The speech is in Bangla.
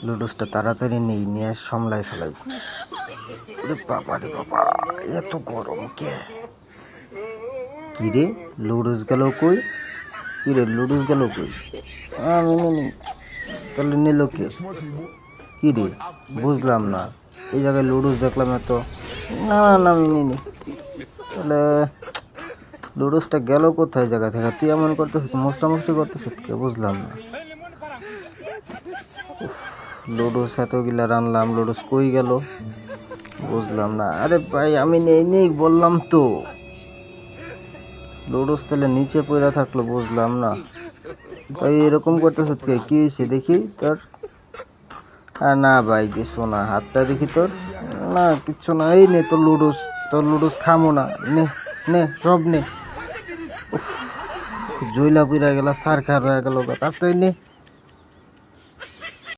লুডুসটা তাড়াতাড়ি নেই, নিয়ে সামলাই ফেলাই। ওরে বাবা রে বাবা, এত গরম কে! কিরে লুডুস গেল কই? কিরে লুডুস গেল কই? আমি নিনি, তাহলে নিল কে? কিরে বুঝলাম না, এই জায়গায় লুডুস দেখলাম এত। না না না, আমি নিনি। তাহলে লুডুসটা গেল কোথায় জায়গা থেকে? তুই এমন করতেছিস, মোস্টামুষ্টি করতেছিস কে? বুঝলাম না। লুডুস এতগুলা রানলাম, লুডুস কই গেল বুঝলাম না। আরে ভাই আমি নেই নেই বললাম তো। লুডুস তাহলে নিচে পড়ে থাকলো, বুঝলাম না। তাই এরকম করতেছ কে? কি হয়েছে দেখি তোর? না ভাই কিছু না, হাতটা দেখি তোর। না কিচ্ছু না। এই নে তোর লুডুস, তোর লুডুস খামো না। নে নে সব নে। উফ, জইলা পুইরা গেল, সার খার হয়ে গেল। তার তো নে।